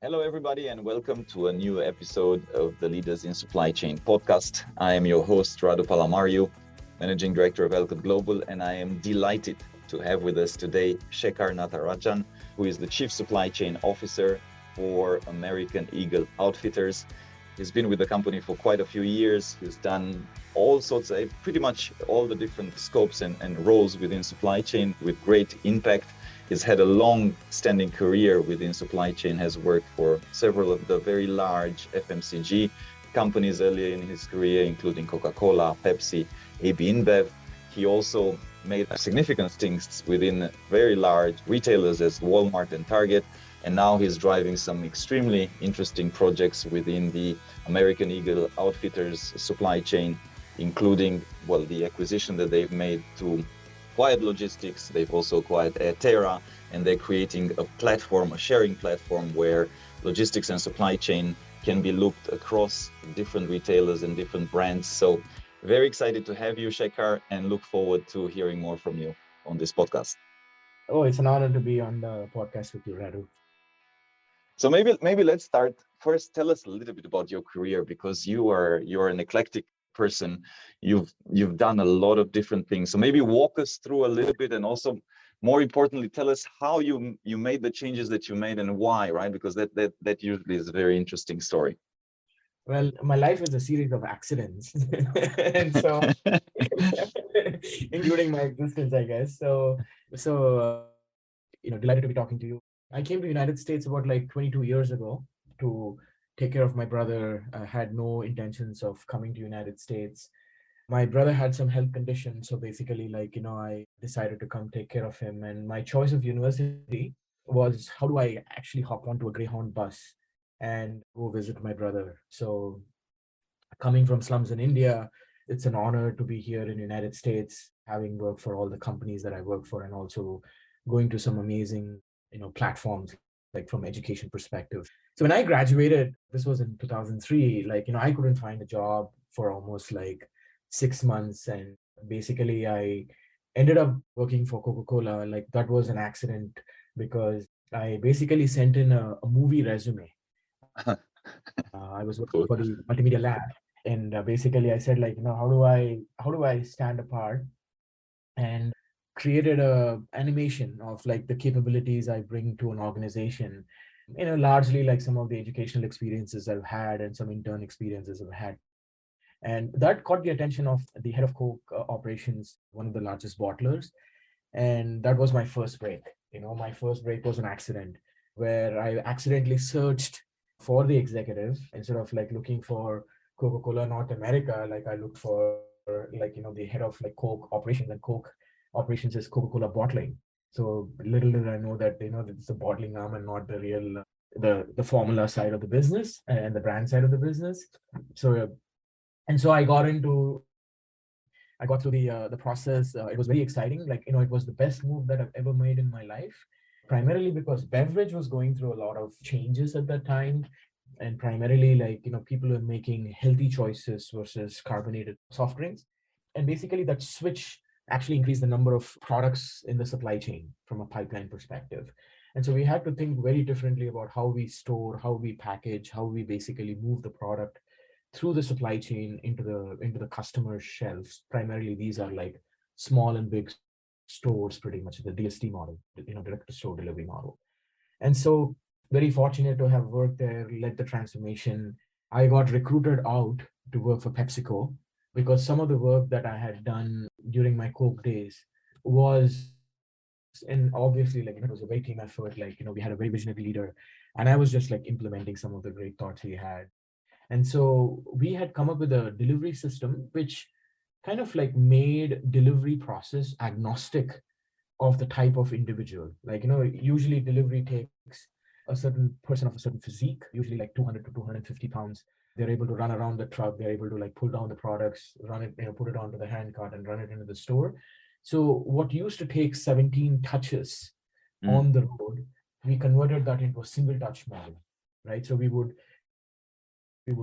Hello, everybody, and welcome to a new episode of the Leaders in Supply Chain podcast. I am your host, Radu Palamariu, Managing Director of Elcott Global, and I am delighted to have with us today Shekar Natarajan, who is the Chief Supply Chain Officer for American Eagle Outfitters. He's been with the company for quite a few years. He's done all sorts of, pretty much all the different scopes and roles within supply chain with great impact. He's had a long-standing career within supply chain, has worked for several of the very large FMCG companies earlier in his career, including Coca-Cola, Pepsi, AB InBev. He also made significant stints within very large retailers as Walmart and Target. And now he's driving some extremely interesting projects within the American Eagle Outfitters supply chain, including, the acquisition that they've made to Quiet Logistics. They've also acquired AirTerra, and they're creating a platform, a sharing platform where logistics and supply chain can be looked across different retailers and different brands. So very excited to have you, Shekar, and look forward to hearing more from you on this podcast. Oh, it's an honor to be on the podcast with you, Radu. So maybe let's start first. Tell us a little bit about your career, because you're an eclectic person. You've done a lot of different things. So maybe walk us through a little bit, and also more importantly, tell us how you made the changes that you made and why, right? Because that usually is a very interesting story. Well, my life is a series of accidents, and so including my existence, I guess. Delighted to be talking to you. I came to United States about like 22 years ago to take care of my brother. I had no intentions of coming to United States. My brother had some health conditions, so basically, I decided to come take care of him. And my choice of university was, how do I actually hop onto a Greyhound bus and go visit my brother? So coming from slums in India, it's an honor to be here in the United States, having worked for all the companies that I work for, and also going to some amazing, platforms, like from education perspective. So when I graduated, this was in 2003, I couldn't find a job for almost like 6 months. And basically I ended up working for Coca-Cola. Like that was an accident, because I basically sent in a movie resume. I was working Cool. for the multimedia lab, and basically I said, how do I stand apart, and created a animation of like the capabilities I bring to an organization. Largely like some of the educational experiences I've had and some intern experiences I've had. And that caught the attention of the head of Coke operations, one of the largest bottlers. And that was my first break. My first break was an accident where I accidentally searched for the executive instead of like looking for Coca-Cola North America. Like I looked for the head of like Coke operations, and Coke operations is Coca-Cola bottling. So little did I know that that it's the bottling arm and not the real the formula side of the business and the brand side of the business. So and so I got through the process. It was very exciting. It was the best move that I've ever made in my life, primarily because beverage was going through a lot of changes at that time. And primarily, people are making healthy choices versus carbonated soft drinks. And basically, that switch actually increased the number of products in the supply chain from a pipeline perspective. And so we had to think very differently about how we store, how we package, how we basically move the product through the supply chain into the customer's shelves. Primarily, these are like small and big stores, pretty much the DSD model, direct to store delivery model. And so very fortunate to have worked there, led the transformation. I got recruited out to work for PepsiCo because some of the work that I had done during my Coke days was, and obviously, it was a very team effort. We had a very visionary leader, and I was just like implementing some of the great thoughts he had. And so we had come up with a delivery system which kind of like made delivery process agnostic of the type of individual. Usually delivery takes a certain person of a certain physique, usually like 200 to 250 pounds. They're able to run around the truck. They're able to like pull down the products, run it, put it onto the hand cart and run it into the store. So what used to take 17 touches on the road, we converted that into a single touch model, right? So we would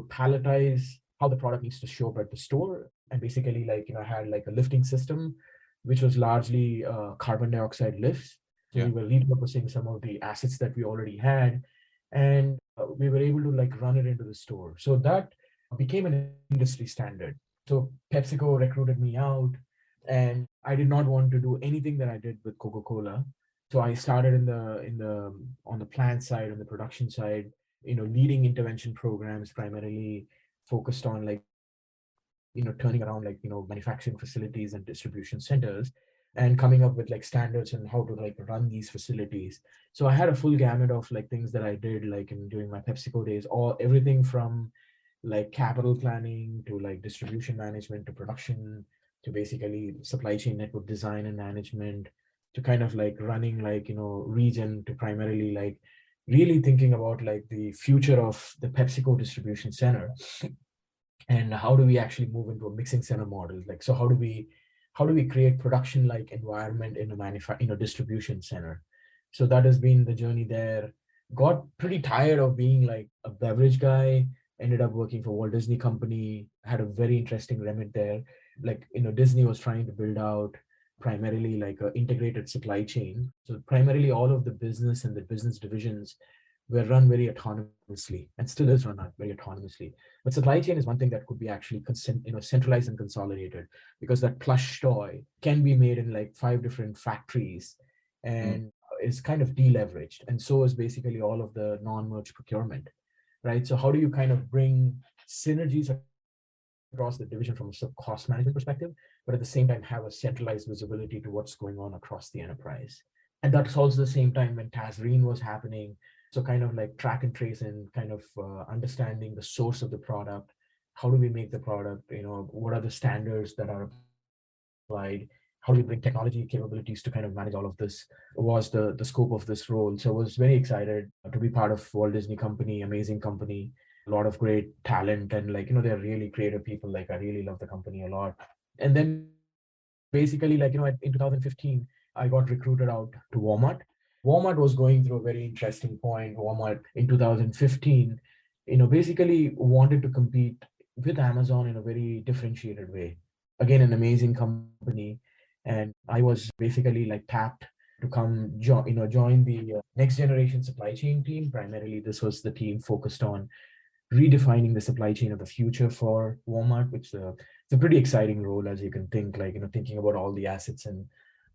palletize how the product needs to show up at the store, and basically had like a lifting system which was largely carbon dioxide lifts. So we were repurposing some of the assets that we already had, and we were able to like run it into the store. So that became an industry standard. So PepsiCo recruited me out, and I did not want to do anything that I did with Coca-Cola. So I started in the on the plant side, on the production side, leading intervention programs primarily focused on like turning around like manufacturing facilities and distribution centers, and coming up with like standards and how to like run these facilities. So I had a full gamut of like things that I did like in during my PepsiCo days, all everything from like capital planning to like distribution management to production to basically supply chain network design and management to kind of like running like region to primarily like really thinking about like the future of the PepsiCo distribution center, and how do we actually move into a mixing center model. Like, so how do we create production like environment in a distribution center. So that has been the journey there. Got pretty tired of being like a beverage guy, ended up working for Walt Disney Company, had a very interesting remit there. Like, Disney was trying to build out primarily like a integrated supply chain. So primarily all of the business and the business divisions were run very autonomously and still is run very autonomously. But supply chain is one thing that could be actually centralized and consolidated, because that plush toy can be made in like 5 different factories Mm. and is kind of deleveraged. And so is basically all of the non-merch procurement, right? So how do you kind of bring synergies across the division from a cost management perspective, but at the same time have a centralized visibility to what's going on across the enterprise? And that's also the same time when Tazreen was happening. So kind of like track and trace and kind of understanding the source of the product. How do we make the product? What are the standards that are applied? How do we bring technology capabilities to kind of manage all of this? Was the scope of this role. So I was very excited to be part of Walt Disney Company, amazing company, a lot of great talent, and like they're really creative people. Like, I really love the company a lot. And then basically like in 2015 I got recruited out to Walmart. Walmart was going through a very interesting point. Walmart in 2015 basically wanted to compete with Amazon in a very differentiated way. Again, an amazing company. And I was basically like tapped to come join the next generation supply chain team. Primarily this was the team focused on redefining the supply chain of the future for Walmart, which it's a pretty exciting role, as you can think, like, thinking about all the assets in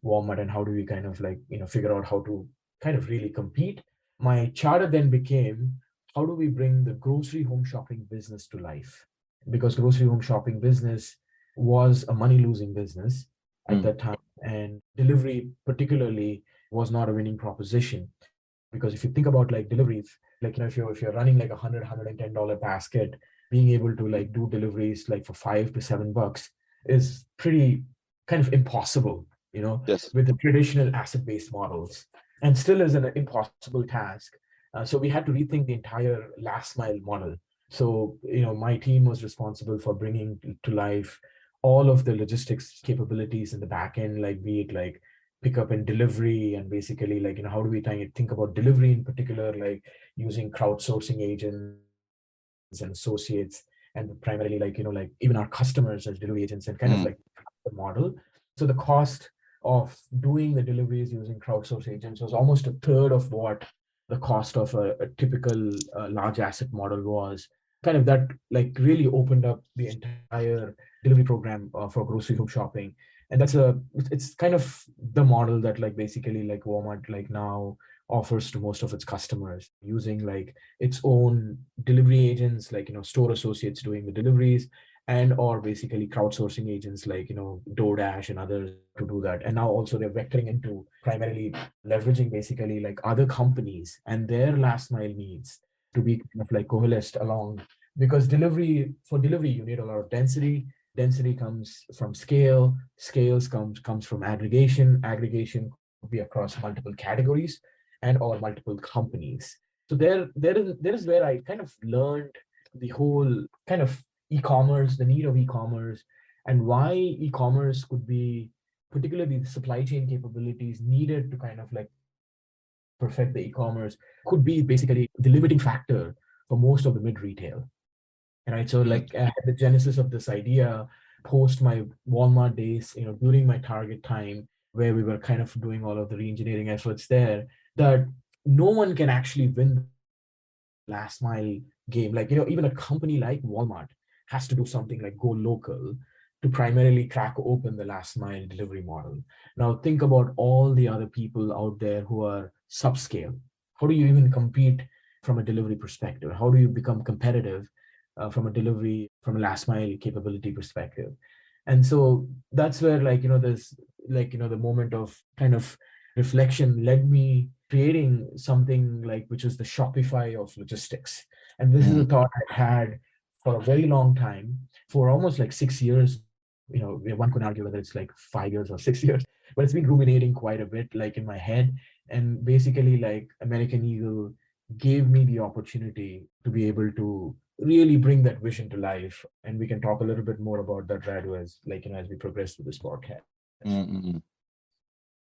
Walmart and how do we kind of like, figure out how to kind of really compete. My charter then became, how do we bring the grocery home shopping business to life? Because grocery home shopping business was a money losing business at Mm. that time, and delivery particularly was not a winning proposition. Because if you think about like deliveries, like if you're running like $110 basket, being able to like do deliveries like for $5 to $7 is pretty kind of impossible, Yes. with the traditional asset-based models, and still is an impossible task. So we had to rethink the entire last mile model. So my team was responsible for bringing to life all of the logistics capabilities in the back end, like be it like pickup and delivery, and basically like how do we think about delivery in particular, like using crowdsourcing agents and associates, and primarily like like even our customers as delivery agents, and kind of like Mm. the model. So the cost of doing the deliveries using crowdsource agents was almost a third of what the cost of a typical large asset model was. Kind of that like really opened up the entire delivery program for grocery home shopping. And it's kind of the model that like basically like Walmart like now offers to most of its customers, using like its own delivery agents, like store associates doing the deliveries, and or basically crowdsourcing agents like DoorDash and others to do that. And now also they're vectoring into primarily leveraging basically like other companies and their last mile needs to be kind of like coalesced along. Because delivery you need a lot of density. Density comes from scales comes from aggregation could be across multiple categories and or multiple companies. So there is where I kind of learned the whole kind of e-commerce, the need of e-commerce, and why e-commerce could be, particularly the supply chain capabilities needed to kind of like perfect the e-commerce, could be basically the limiting factor for most of the mid retail. Right. So like Mm. the genesis of this idea post my Walmart days, during my Target time, where we were kind of doing all of the re-engineering efforts there, that no one can actually win the supply chain last mile game. Like, even a company like Walmart has to do something like go local to primarily crack open the last mile delivery model. Now, think about all the other people out there who are subscale. How do you even compete from a delivery perspective? How do you become competitive from a delivery, from a last mile capability perspective? And so that's where, there's the moment of kind of reflection led me creating something like which is the Shopify of logistics. And this is a Mm, thought I had for a very long time, for almost like 6 years. One could argue whether it's like 5 years or 6 years, but it's been ruminating quite a bit, like in my head. And basically, like American Eagle gave me the opportunity to be able to really bring that vision to life. And we can talk a little bit more about that, Radu, as as we progress through this podcast. mm, mm, mm.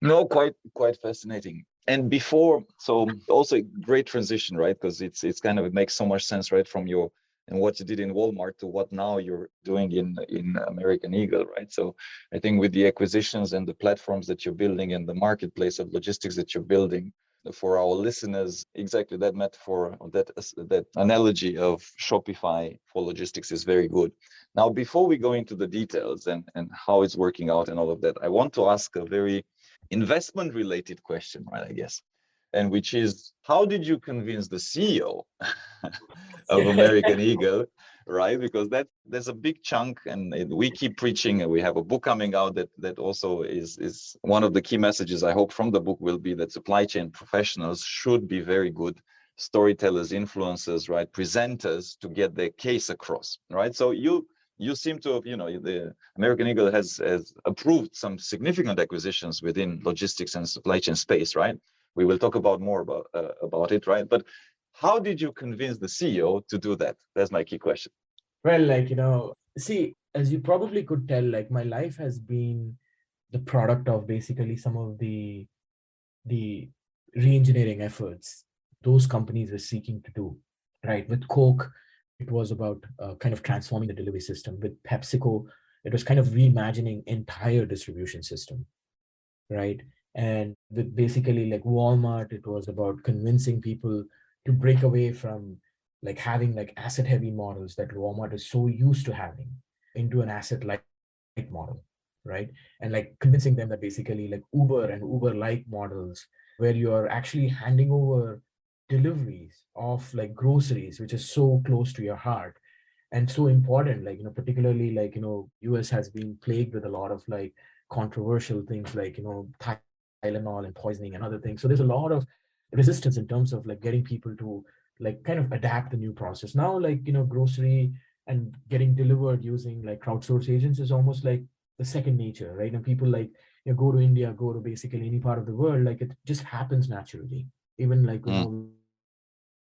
No, quite fascinating. And before, so also a great transition, right? Because it's kind of, it makes so much sense, right, from your and what you did in Walmart to what now you're doing in American Eagle, right? So I think with the acquisitions and the platforms that you're building and the marketplace of logistics that you're building, for our listeners, exactly that metaphor, that analogy of Shopify for logistics is very good. Now, before we go into the details and how it's working out and all of that, I want to ask a very investment related question, right? I guess. And which is, how did you convince the CEO of American Eagle, right? Because there's a big chunk, and we keep preaching, and we have a book coming out that also is one of the key messages I hope from the book will be that supply chain professionals should be very good storytellers, influencers, right, presenters to get their case across, right? So you seem to have, the American Eagle has approved some significant acquisitions within logistics and supply chain space, right? We will talk about more about it, right? But how did you convince the CEO to do that? That's my key question. Well, see, as you probably could tell, like my life has been the product of basically some of the re-engineering efforts those companies were seeking to do. Right, with Coke, it was about kind of transforming the delivery system. With PepsiCo, it was kind of reimagining entire distribution system. Right, and with basically like Walmart, it was about convincing people to break away from like having like asset heavy models that Walmart is so used to having into an asset light model, right? And like convincing them that basically like Uber and Uber like models where you are actually handing over deliveries of like groceries, which is so close to your heart and so important, like particularly like US has been plagued with a lot of like controversial things like Tylenol and poisoning and other things. So there's a lot of resistance in terms of like getting people to like kind of adapt the new process. Now, like grocery and getting delivered using like crowdsource agents is almost like the second nature, right? And people like go to India, go to basically any part of the world, like it just happens naturally. Even like Mm,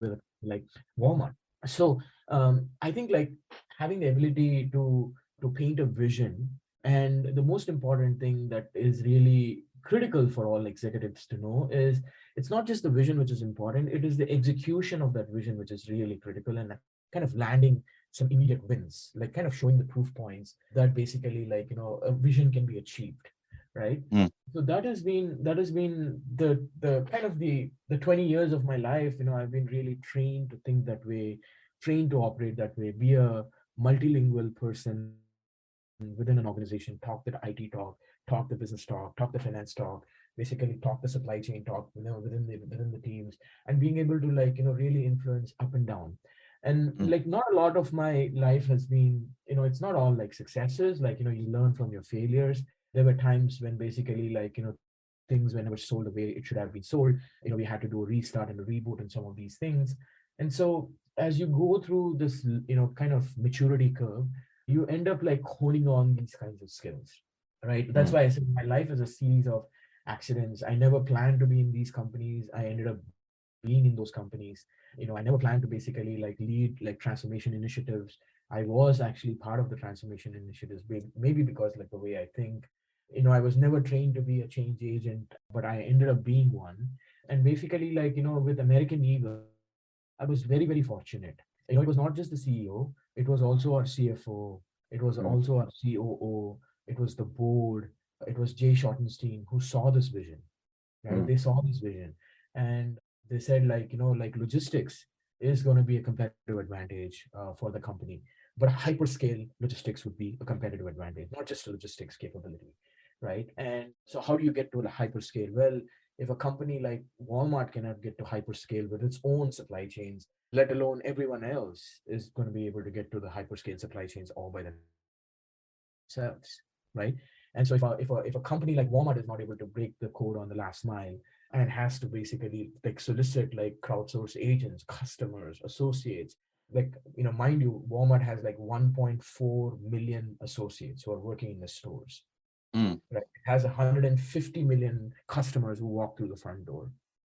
with like Walmart. So I think like having the ability to paint a vision, and the most important thing that is really critical for all executives to know is it's not just the vision which is important, it is the execution of that vision which is really critical, and kind of landing some immediate wins, like kind of showing the proof points that basically like a vision can be achieved, right? mm, So that has been the kind of the 20 years of my life. I've been really trained to think that way, trained to operate that way, be a multilingual person within an organization, talk the IT talk the business talk the finance talk, basically talk the supply chain talk, within the teams, and being able to like really influence up and down. And mm, like not a lot of my life has been, it's not all like successes. Like you learn from your failures. There were times when basically like things were never sold the way it should have been sold. We had to do a restart and a reboot and some of these things. And so as you go through this kind of maturity curve, you end up like honing on these kinds of skills, right? That's mm, why I said my life is a series of accidents. I never planned to be in these companies, I ended up being in those companies. I never planned to basically like lead like transformation initiatives. I was actually part of the transformation initiatives, maybe because like the way I think. I was never trained to be a change agent, but I ended up being one. And basically, like, with American Eagle, I was very, very fortunate. It was not just the CEO, it was also our CFO, it was mm, also our COO, it was the board, it was Jay Schottenstein who saw this vision, right? mm, They saw this vision and they said, like, like logistics is going to be a competitive advantage for the company. But hyperscale logistics would be a competitive advantage, not just a logistics capability, right? And so how do you get to the hyperscale? Well, if a company like Walmart cannot get to hyperscale with its own supply chains, let alone everyone else is going to be able to get to the hyperscale supply chains all by themselves, right? And so if a company like Walmart is not able to break the code on the last mile and has to basically like solicit like crowdsource agents, customers, associates, like, mind you, Walmart has like 1.4 million associates who are working in the stores, Mm. right? It has 150 million customers who walk through the front door,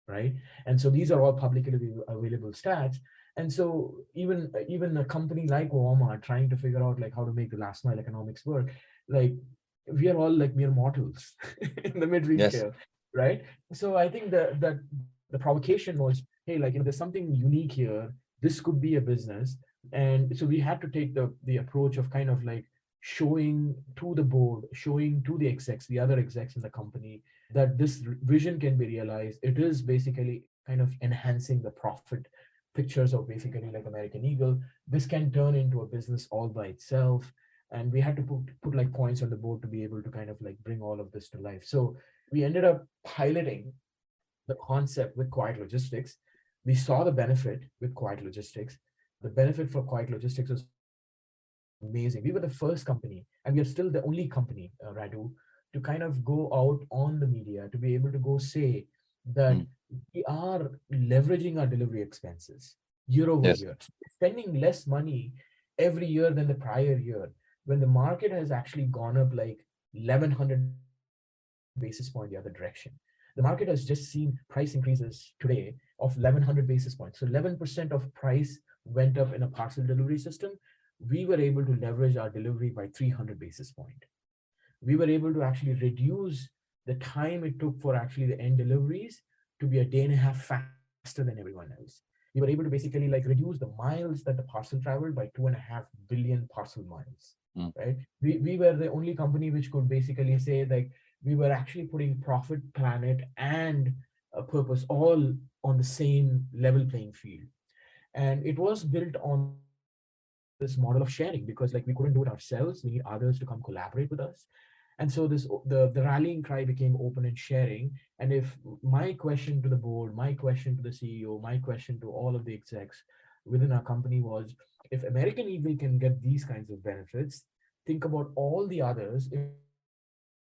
right? And so these are all publicly available stats. And so even a company like Walmart trying to figure out like how to make the last mile economics work, like we are all like mere mortals in the mid Yes. retail, right? So I think that the provocation was, hey, like, there's something unique here. This could be a business. And so we had to take the approach of kind of like showing to the board, showing to the execs, the other execs in the company, that this vision can be realized. It is basically kind of enhancing the profit pictures of basically like American Eagle. This can turn into a business all by itself. And we had to put like points on the board to be able to kind of like bring all of this to life. So we ended up piloting the concept with Quiet Logistics. We saw the benefit with Quiet Logistics. The benefit for Quiet Logistics was amazing. We were the first company, and we are still the only company, Radu, to kind of go out on the media to be able to go say that Mm. we are leveraging our delivery expenses year over Yes. year, spending less money every year than the prior year, when the market has actually gone up like 1100 basis point the other direction. The market has just seen price increases today of 1100 basis points. So 11% of price went up in a parcel delivery system. We were able to leverage our delivery by 300 basis point. We were able to actually reduce the time it took for actually the end deliveries to be a day and a half faster than everyone else. We were able to basically like reduce the miles that the parcel traveled by 2.5 billion parcel miles, Mm. right? We were the only company which could basically say like we were actually putting profit, planet, and a purpose all on the same level playing field. And it was built on this model of sharing, because like we couldn't do it ourselves. We need others to come collaborate with us. And so the rallying cry became open and sharing. And if my question to the board, my question to the CEO, my question to all of the execs within our company was, if American Eagle can get these kinds of benefits, think about all the others if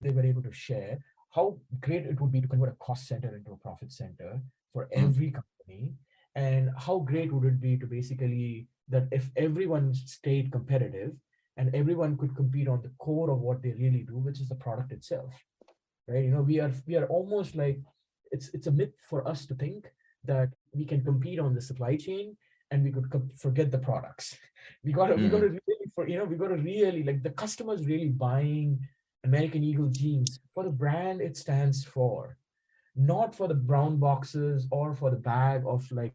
they were able to share how great it would be to convert a cost center into a profit center for every Mm. company. And how great would it be to basically that if everyone stayed competitive and everyone could compete on the core of what they really do, which is the product itself, right? We are almost like, it's a myth for us to think that we can compete on the supply chain and we could forget the products. We got to Mm. really, we got to really, like, the customers really buying American Eagle jeans for the brand it stands for, not for the brown boxes or for the bag of like,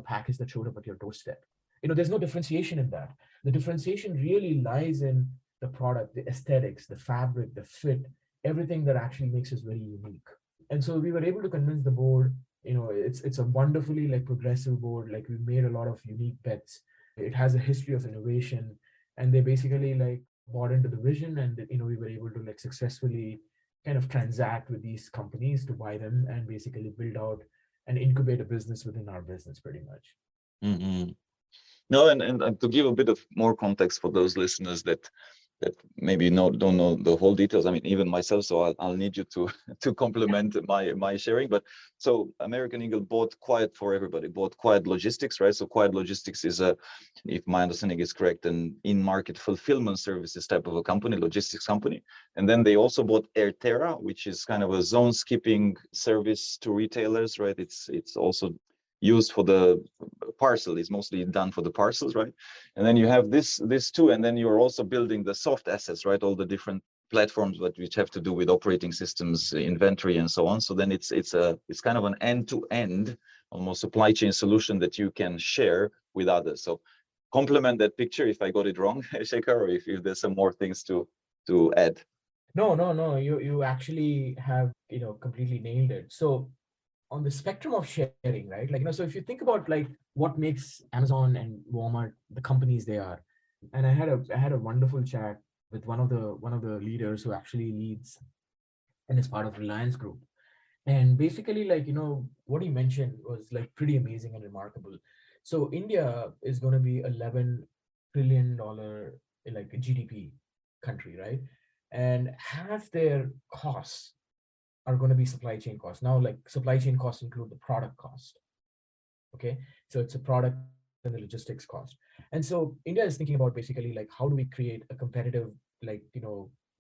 package that showed up at your doorstep. There's no differentiation in that. The differentiation really lies in the product, the aesthetics, the fabric, the fit, everything that actually makes us very unique. And so we were able to convince the board. It's a wonderfully like progressive board. Like, we made a lot of unique bets. It has a history of innovation, and they basically like bought into the vision. And we were able to like successfully kind of transact with these companies to buy them and basically build out and incubate a business within our business, pretty much. Mm-hmm. No, and to give a bit of more context for those listeners that maybe don't know the whole details. I mean, even myself. So I'll need you to to complement my sharing. But so American Eagle bought Quiet for everybody. Bought Quiet Logistics, right? So Quiet Logistics is a, if my understanding is correct, an in-market fulfillment services type of a company, logistics company. And then they also bought AirTerra, which is kind of a zone skipping service to retailers, right? It's also used for the parcel, is mostly done for the parcels, right? And then you have this too, and then you're also building the soft assets, right? All the different platforms which have to do with operating systems, inventory, and so on. So then it's kind of an end-to-end almost supply chain solution that you can share with others. So complement that picture if I got it wrong, Shekar, or if there's some more things to add. No. You actually have completely nailed it. So on the spectrum of sharing, right? Like, so if you think about like what makes Amazon and Walmart the companies they are, and I had a wonderful chat with one of the leaders who actually leads and is part of Reliance Group. And basically, like, what he mentioned was like pretty amazing and remarkable. So India is going to be $11 trillion like a GDP country, right? And half their costs are going to be supply chain costs. Now, like supply chain costs include the product cost. Okay. So it's a product and the logistics cost. And so India is thinking about basically like how do we create a competitive, like,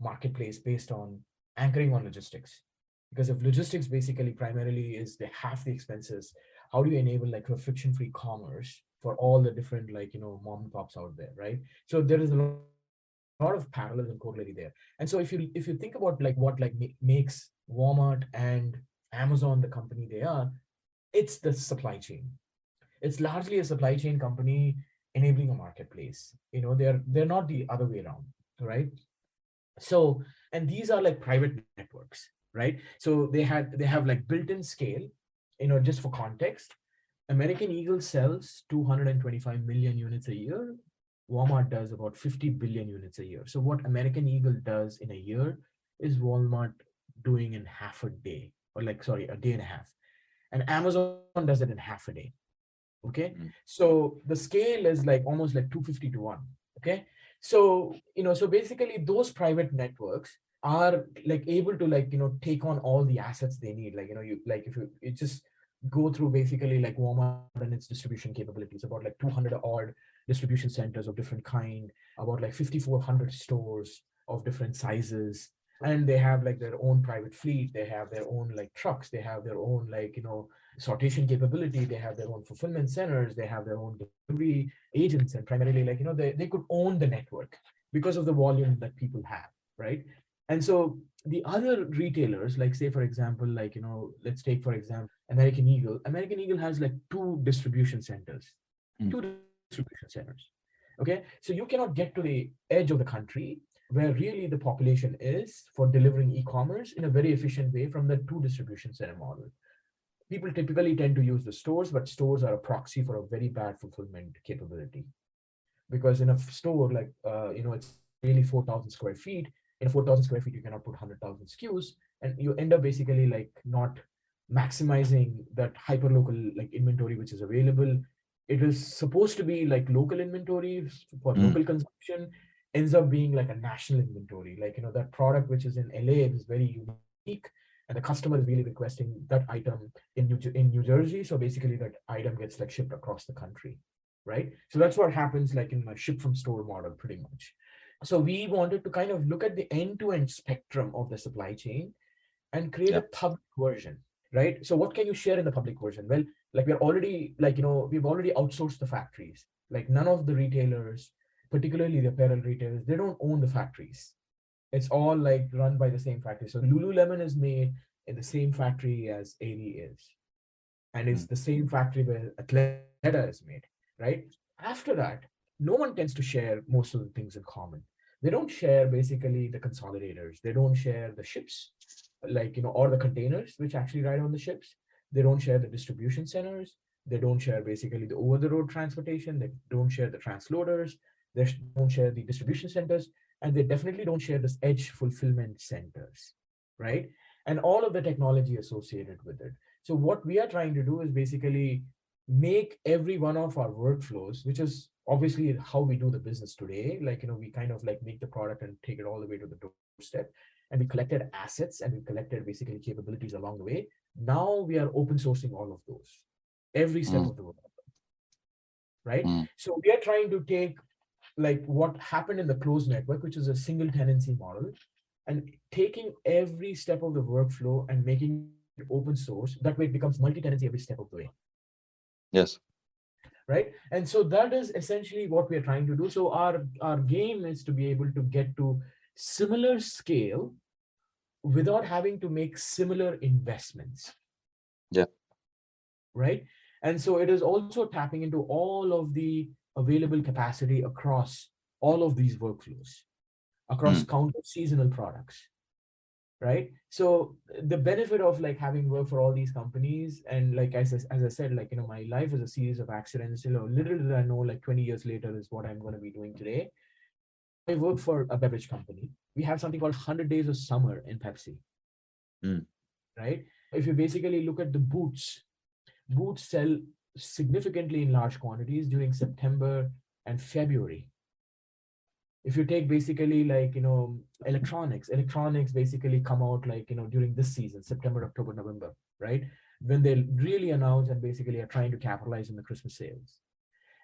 marketplace based on anchoring on logistics. Because if logistics basically primarily is the half the expenses, how do you enable like a friction-free commerce for all the different like, mom and pops out there, right? So there is a lot of parallels and corollary there. And so if you think about like what like makes Walmart and Amazon the company they are, it's the supply chain. It's largely a supply chain company enabling a marketplace. They're not the other way around, right? So, and these are like private networks, right? So they have like built-in scale. Just for context, American Eagle sells 225 million units a year. Walmart does about 50 billion units a year. So what American Eagle does in a year is Walmart doing in half a day, or like, sorry, a day and a half. And Amazon does it in half a day. Okay. So the scale is like almost like 250 to 1. Okay. So, so basically those private networks are like able to like, take on all the assets they need. Like, you like if you just go through basically like Walmart and its distribution capabilities, about like 200 odd distribution centers of different kind, about like 5,400 stores of different sizes. And they have like their own private fleet. They have their own like trucks. They have their own like, sortation capability. They have their own fulfillment centers. They have their own delivery agents. And primarily like, they could own the network because of the volume that people have, right? And so the other retailers, like say for example, like, let's take for example American Eagle. American Eagle has like two distribution centers. Two distribution centers. Okay. So you cannot get to the edge of the country where really the population is for delivering e-commerce in a very efficient way from the two distribution center model. People typically tend to use the stores, but stores are a proxy for a very bad fulfillment capability. Because in a store, like, it's really 4,000 square feet. In a 4,000 square feet, you cannot put 100,000 SKUs, and you end up basically like not maximizing that hyper local like inventory which is available. It is supposed to be like local inventory for local consumption, ends up being like a national inventory. Like, that product which is in LA is very unique, and the customer is really requesting that item in New Jersey. So basically that item gets like shipped across the country, right? So that's what happens like in a ship from store model pretty much. So we wanted to kind of look at the end-to-end spectrum of the supply chain and create a public version, right? So what can you share in the public version? Well, like we're already like, we've already outsourced the factories. Like none of the retailers, particularly the apparel retailers, they don't own the factories. It's all like run by the same factory. So Lululemon is made in the same factory as AB is, and it's the same factory where Atleta is made, right? After that, no one tends to share most of the things in common. They don't share basically the consolidators. They don't share the ships, like, or the containers which actually ride on the ships. They don't share the distribution centers. They don't share basically the over-the-road transportation. They don't share the transloaders. They don't share the distribution centers, and they definitely don't share this edge fulfillment centers, right? And all of the technology associated with it. So what we are trying to do is basically make every one of our workflows, which is obviously how we do the business today. Like, we kind of like make the product and take it all the way to the doorstep. And we collected assets and we collected basically capabilities along the way. Now we are open sourcing all of those, every step of the way, right? So we are trying to take like what happened in the closed network, which is a single tenancy model, and taking every step of the workflow and making it open source. That way it becomes multi-tenancy every step of the way. Yes. Right. And so that is essentially what we are trying to do. So our game is to be able to get to similar scale without having to make similar investments. Yeah. Right. And so it is also tapping into all of the available capacity across all of these workflows, across countless seasonal products. right? So the benefit of like having worked for all these companies, and like as I said, like, my life is a series of accidents. Little did I know, like 20 years later is what I'm going to be doing today. I work for a beverage company. We have something called 100 Days of Summer in Pepsi, Mm. right? If you basically look at the boots sell significantly in large quantities during September and February. If you take basically like, electronics basically come out like, during this season, September, October, November, right? When they really announce and basically are trying to capitalize on the Christmas sales.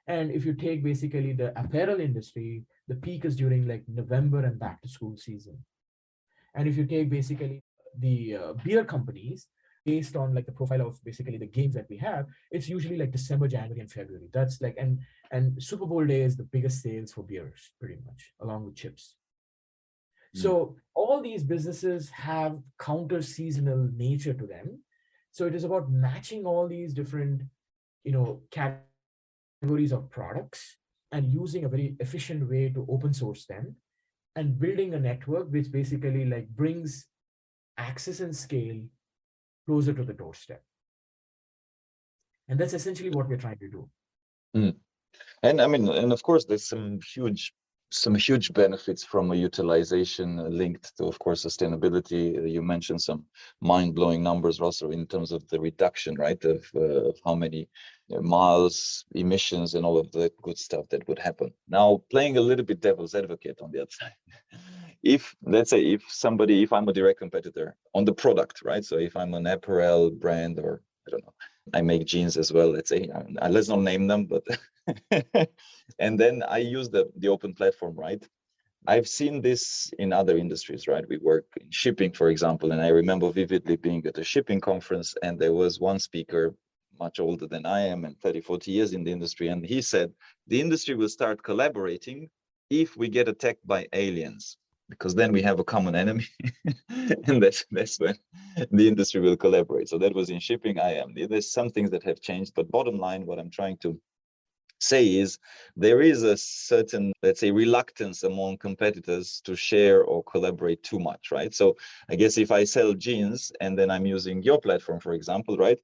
And if you take basically the apparel industry, the peak is during like November and back to school season. And if you take basically the beer companies, based on like the profile of basically the games that we have, it's usually like December, January, and February. That's like, and Super Bowl day is the biggest sales for beers, pretty much, along with chips. Mm. So all these businesses have counter seasonal nature to them. So it is about matching all these different, categories of products and using a very efficient way to open source them and building a network which basically like brings access and scale closer to the doorstep. And that's essentially what we're trying to do. Mm. And I mean, and of course, there's some huge benefits from a utilization linked to, of course, sustainability. You mentioned some mind-blowing numbers also in terms of the reduction, right, of how many miles, emissions, and all of the good stuff that would happen. Now, playing a little bit devil's advocate on the other side, if let's say if I'm a direct competitor on the product, right? So if I'm an apparel brand, or I don't know, I make jeans as well, let's say, let's not name them, but and then I use the open platform, right? I've seen this in other industries, right? We work in shipping, for example, and I remember vividly being at a shipping conference, and there was one speaker much older than I am and 30, 40 years in the industry, and he said the industry will start collaborating if we get attacked by aliens, because then we have a common enemy, and that's when the industry will collaborate. So that was in shipping. There's some things that have changed, but bottom line, what I'm trying to say is there is a certain, let's say, reluctance among competitors to share or collaborate too much, right? So I guess if I sell jeans and then I'm using your platform, for example, right,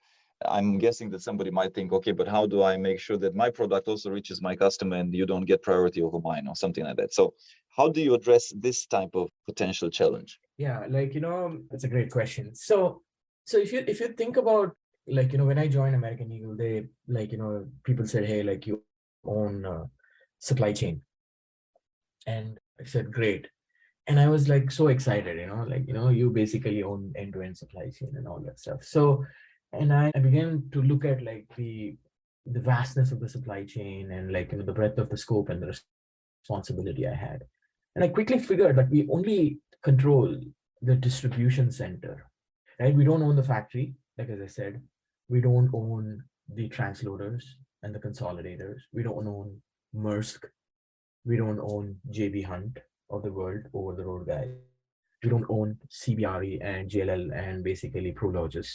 I'm guessing that somebody might think, okay, but how do I make sure that my product also reaches my customer and you don't get priority over mine or something like that? So how do you address this type of potential challenge? Yeah, like, that's a great question. So if you think about, like, when I joined American Eagle, they, like, people said, hey, like, you own supply chain. And I said, great. And I was like so excited, like, you basically own end-to-end supply chain and all that stuff. So, and I began to look at like the vastness of the supply chain and like, the breadth of the scope and the responsibility I had. And I quickly figured that we only control the distribution center, right? We don't own the factory, like as I said, we don't own the transloaders and the consolidators. We don't own Maersk. We don't own JB Hunt of the world, over the road guys. We don't own CBRE and JLL and basically Prologis,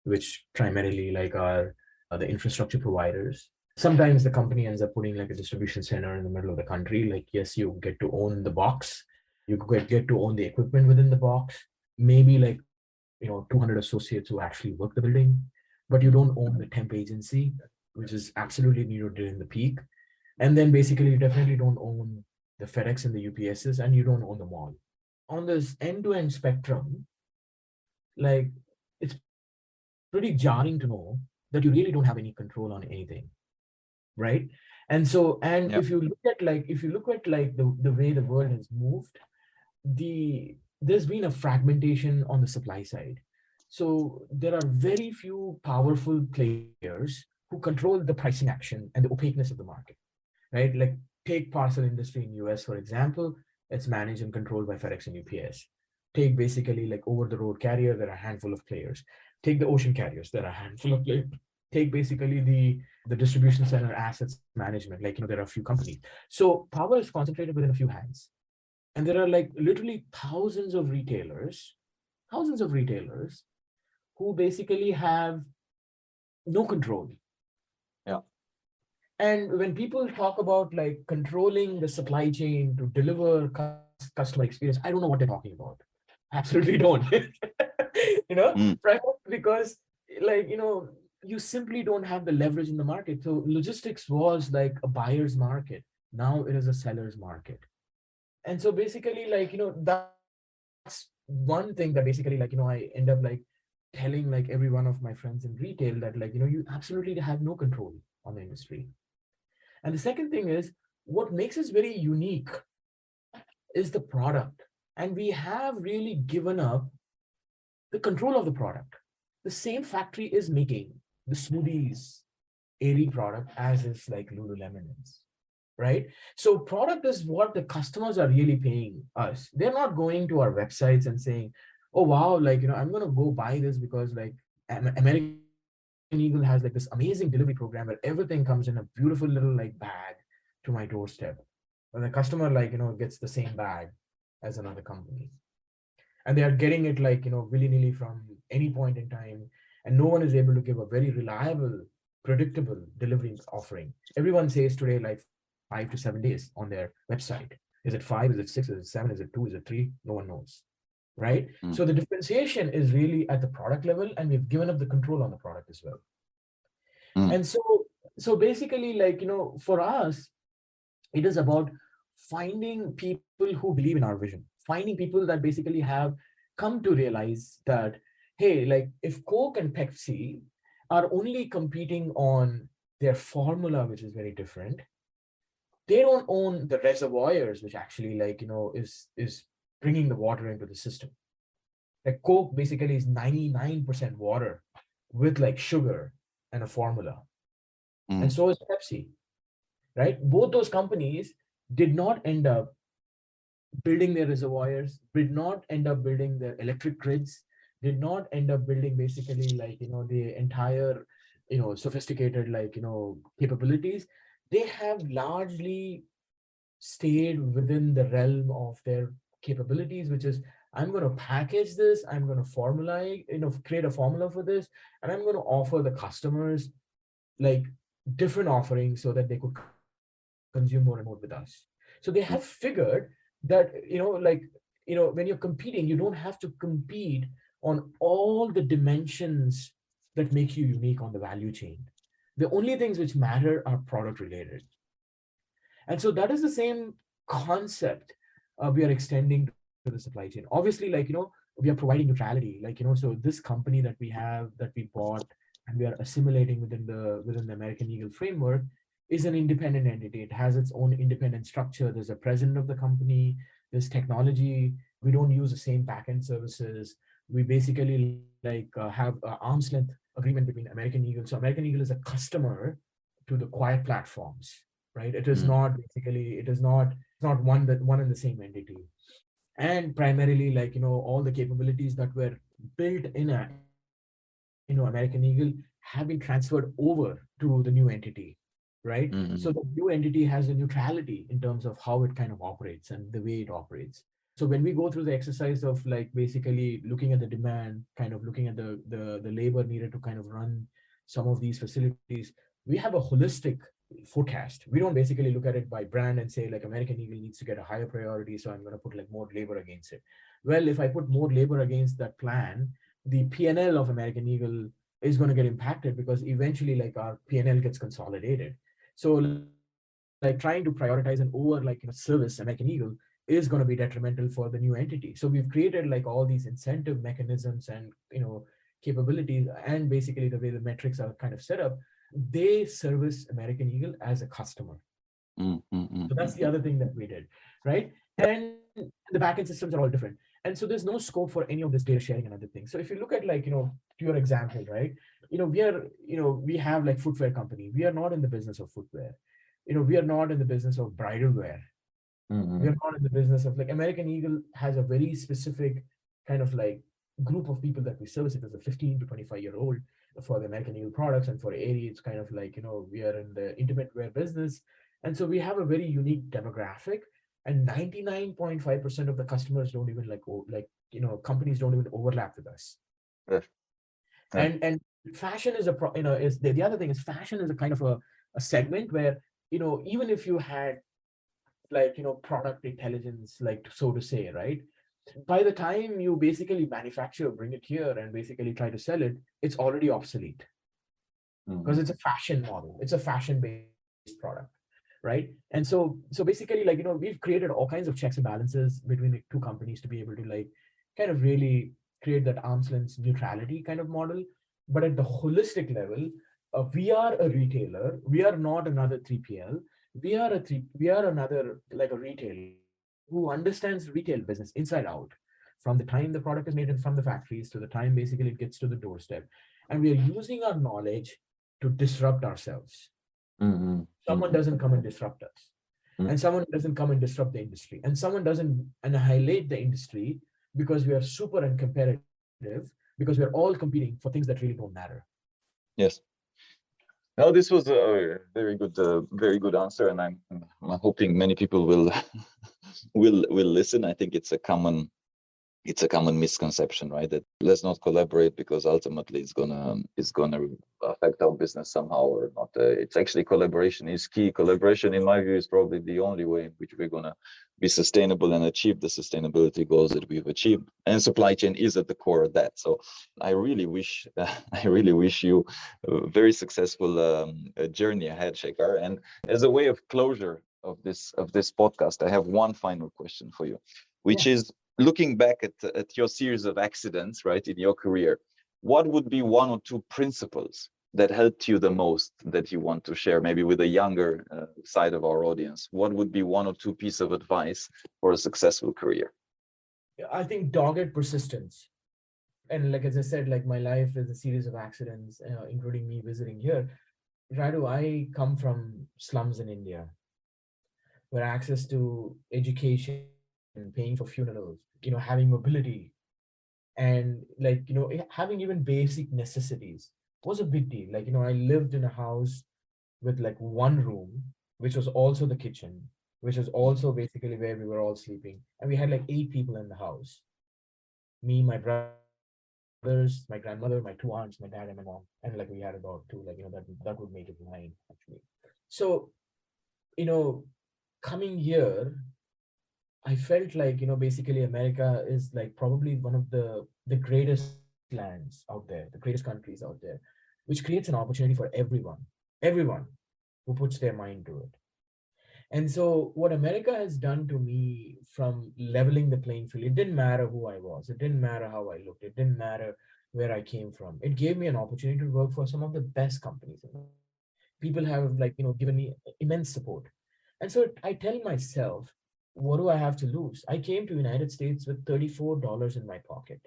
which primarily like are the infrastructure providers. Sometimes the company ends up putting like a distribution center in the middle of the country. Like, yes, you get to own the box, you get to own the equipment within the box, maybe like, 200 associates who actually work the building, but you don't own the temp agency, which is absolutely needed during the peak. And then basically you definitely don't own the FedEx and the UPSs, and you don't own the mall. On this end-to-end spectrum, like, it's pretty jarring to know that you really don't have any control on anything, right? And so, and Yeah. if you look at like the way the world has moved, there's been a fragmentation on the supply side. So there are very few powerful players who control the pricing action and the opaqueness of the market, right? Like, take parcel industry in US, for example, it's managed and controlled by FedEx and UPS. Take basically like over the road carrier, there are a handful of players. Take the ocean carriers, there are a handful of players. Take basically the distribution center assets management, like, there are a few companies. So power is concentrated within a few hands. And there are like literally thousands of retailers who basically have no control. Yeah. And when people talk about like controlling the supply chain to deliver customer experience, I don't know what they're talking about. Absolutely don't. you know, Mm, because like, you simply don't have the leverage in the market. So logistics was like a buyer's market. Now it is a seller's market. And so basically, like, that's one thing that basically, like, I end up like telling like every one of my friends in retail that, like, you absolutely have no control on the industry. And the second thing is, what makes us very unique is the product. And we have really given up the control of the product. The same factory is making the smoothies airy product as is like Lululemon's, right? So product is what the customers are really paying us. They're not going to our websites and saying, "Oh wow, like, I'm gonna go buy this because like American Eagle has like this amazing delivery program where everything comes in a beautiful little like bag to my doorstep." But the customer, like, gets the same bag as another company, and they are getting it like, willy-nilly from any point in time, and no one is able to give a very reliable, predictable delivery offering. Everyone says today like 5 to 7 days on their website. Is it 5? Is it 6? Is it 7? Is it 2? Is it 3? No one knows, right? mm, So the differentiation is really at the product level, and we've given up the control on the product as well. mm, And so basically, like, for us, it is about finding people who believe in our vision, finding people that basically have come to realize that, hey, like, if Coke and Pepsi are only competing on their formula, which is very different, they don't own the reservoirs, which actually, like, is bringing the water into the system. Like Coke basically is 99% water with like sugar and a formula, and mm, so is Pepsi, right? Both those companies did not end up building their reservoirs, did not end up building their electric grids, did not end up building basically like, the entire, sophisticated, like, capabilities. They have largely stayed within the realm of their capabilities, which is, I'm going to package this, I'm going to formulate, create a formula for this, and I'm going to offer the customers like different offerings so that they could consume more and more with us. So they have mm, figured that, when you're competing, you don't have to compete on all the dimensions that make you unique on the value chain. The only things which matter are product related. And so that is the same concept we are extending to the supply chain. Obviously, like, we are providing neutrality, like, so this company that we have, that we bought and we are assimilating within the American Eagle framework, is an independent entity. It has its own independent structure. There's a president of the company, there's technology. We don't use the same backend services. We basically like have an arm's length agreement between American Eagle. So American Eagle is a customer to the Quiet platforms, right? It is mm, not basically, it's not one and the same entity. And primarily, like, all the capabilities that were built in American Eagle have been transferred over to the new entity, right? So mm, the new entity has a neutrality in terms of how it kind of operates and the way it operates. So when we go through the exercise of like basically looking at the demand, kind of looking at the labor needed to kind of run some of these facilities, we have a holistic forecast. We don't basically look at it by brand and say like American Eagle needs to get a higher priority, so I'm going to put like more labor against it. Well, if I put more labor against that plan, the P&L of American Eagle is going to get impacted because eventually like our P&L gets consolidated. So like trying to prioritize and over like, service American Eagle is going to be detrimental for the new entity. So we've created like all these incentive mechanisms and, capabilities, and basically the way the metrics are kind of set up, they service American Eagle as a customer. mm, mm, mm, So that's mm, the mm. other thing that we did, right? Yeah. And the backend systems are all different. And so there's no scope for any of this data sharing and other things. So if you look at like, to your example, right? We have like footwear company. We are not in the business of footwear. We are not in the business of bridal wear. We Mm, are not in the business of like American Eagle has a very specific kind of like group of people that we service. It is a 15 to 25-year-old for the American Eagle products, and for Aerie, it's kind of like, we are in the intimate wear business. And so we have a very unique demographic, and 99.5% of the customers don't even like, companies don't even overlap with us. yeah. Yeah. And fashion is is the other thing is fashion is a kind of a segment where, even if you had like, product intelligence, like so to say, right? By the time you basically manufacture, bring it here and basically try to sell it, it's already obsolete because it's a fashion model. It's a fashion-based product, right? And so basically, like, we've created all kinds of checks and balances between the two companies to be able to like kind of really create that arm's length neutrality kind of model. But at the holistic level, we are a retailer. We are not another 3PL. We are another like a retailer who understands retail business inside out, from the time the product is made in from the factories to the time basically it gets to the doorstep. And we are using our knowledge to disrupt ourselves. Mm-hmm. Someone doesn't come and disrupt us, and someone doesn't come and disrupt the industry, and someone doesn't annihilate the industry because we are super and competitive, because we're all competing for things that really don't matter. Yes. Now, this was a very good answer, and I'm hoping many people will will listen. I think it's a common misconception, right? That let's not collaborate because ultimately it's gonna affect our business somehow or not. It's actually collaboration is key. Collaboration, in my view, is probably the only way in which we're gonna be sustainable and achieve the sustainability goals that we've achieved. And supply chain is at the core of that. So I really wish you a very successful journey ahead, Shekar. And as a way of closure of this podcast, I have one final question for you, which is, looking back at your series of accidents, right, in your career, what would be one or two principles that helped you the most that you want to share, maybe with a younger side of our audience? What would be one or two pieces of advice for a successful career? I think dogged persistence. And like, as I said, like my life is a series of accidents, including me visiting here. Radu, I come from slums in India, where access to education, paying for funerals, having mobility, and like, having even basic necessities was a big deal. Like, I lived in a house with like one room, which was also the kitchen, which was also basically where we were all sleeping. And we had like 8 people in the house: me, my brothers, my grandmother, my 2 aunts, my dad, and my mom. And like we had about two, like, that would make it 9 actually. So, you know, coming here, I felt like, basically America is like probably one of the greatest lands out there, the greatest countries out there, which creates an opportunity for everyone who puts their mind to it. And so what America has done to me, from leveling the playing field, it didn't matter who I was, it didn't matter how I looked, it didn't matter where I came from. It gave me an opportunity to work for some of the best companies in the world. People have like, given me immense support. And so I tell myself, what do I have to lose? I came to United States with $34 in my pocket.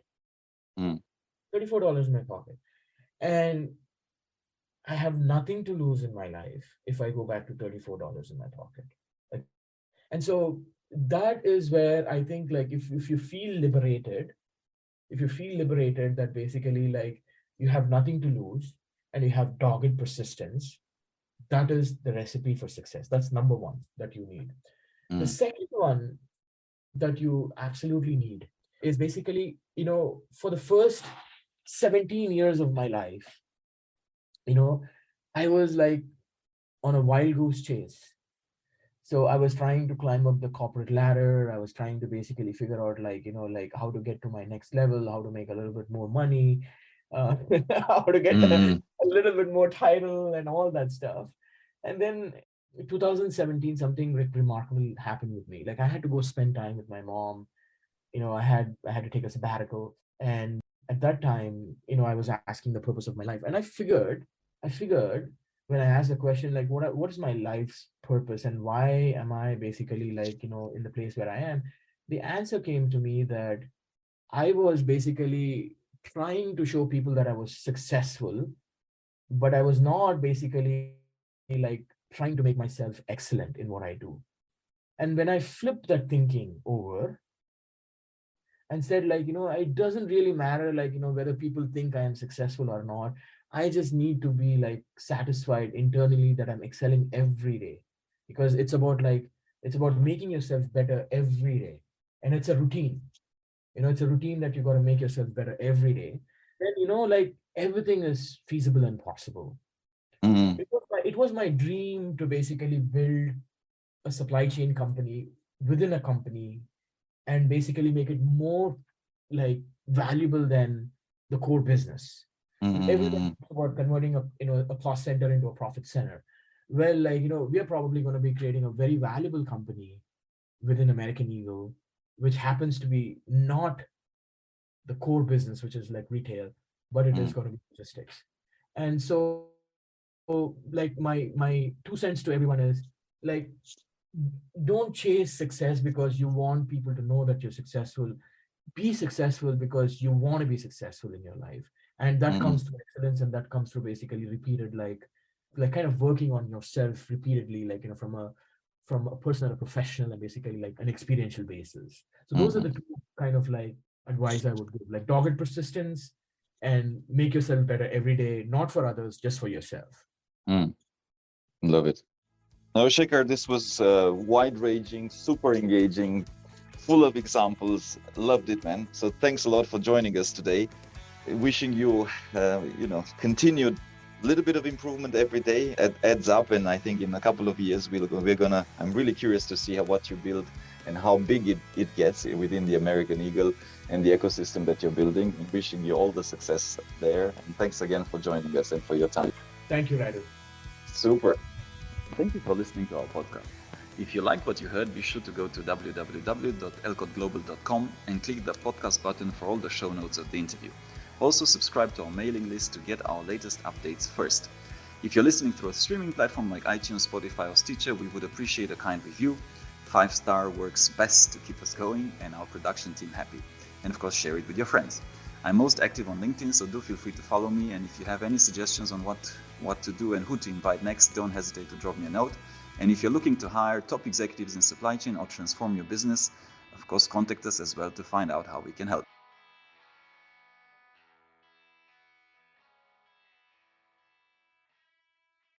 Mm. $34 in my pocket. And I have nothing to lose in my life if I go back to $34 in my pocket. Like, and so that is where I think, like, if you feel liberated, that basically like you have nothing to lose and you have dogged persistence, that is the recipe for success. That's number one that you need. The Mm. second one that you absolutely need is basically, for the first 17 years of my life, you know, I was like on a wild goose chase. So I was trying to climb up the corporate ladder. I was trying to basically figure out, like, like how to get to my next level, how to make a little bit more money, how to get Mm. a little bit more title and all that stuff. And then 2017, something remarkable happened with me. Like, I had to go spend time with my mom. I had to take a sabbatical. And at that time, I was asking the purpose of my life. And I figured when I asked the question, like, what is my life's purpose and why am I basically like, in the place where I am? The answer came to me that I was basically trying to show people that I was successful, but I was not basically like trying to make myself excellent in what I do. And when I flipped that thinking over and said, like, it doesn't really matter, like, whether people think I am successful or not, I just need to be like satisfied internally that I'm excelling every day, because it's about making yourself better every day. And it's a routine. It's a routine that you got to make yourself better every day. Then, like, everything is feasible and possible. Mm. It was my dream to basically build a supply chain company within a company, and basically make it more like valuable than the core business. Everybody Mm-hmm. talks about converting a cost center into a profit center. Well, like, we are probably going to be creating a very valuable company within American Eagle, which happens to be not the core business, which is like retail, but it is going to be logistics. And so, like, my 2 cents to everyone is, like, don't chase success because you want people to know that you're successful. Be successful because you want to be successful in your life, and that Mm-hmm. comes through excellence, and that comes through basically repeated, like kind of working on yourself repeatedly, like, from a personal, a professional, and basically like an experiential basis. So those are Mm-hmm. the two kind of like advice I would give, like dogged persistence and make yourself better every day, not for others, just for yourself. Mm. Love it. Now, Shekar, this was wide-ranging, super engaging, full of examples. Loved it, man. So thanks a lot for joining us today. Wishing you, continued little bit of improvement every day. It adds up, and I think in a couple of years we're gonna. I'm really curious to see what you build and how big it gets within the American Eagle and the ecosystem that you're building. And wishing you all the success there. And thanks again for joining us and for your time. Thank you, Radu. Super. Thank you for listening to our podcast. If you like what you heard, be sure to go to www.elcotglobal.com and click the podcast button for all the show notes of the interview. Also, subscribe to our mailing list to get our latest updates first. If you're listening through a streaming platform like iTunes, Spotify, or Stitcher, we would appreciate a kind review. 5-star works best to keep us going and our production team happy. And of course, share it with your friends. I'm most active on LinkedIn, so do feel free to follow me. And if you have any suggestions on what to do and who to invite next, don't hesitate to drop me a note. And if you're looking to hire top executives in supply chain or transform your business, of course, contact us as well to find out how we can help.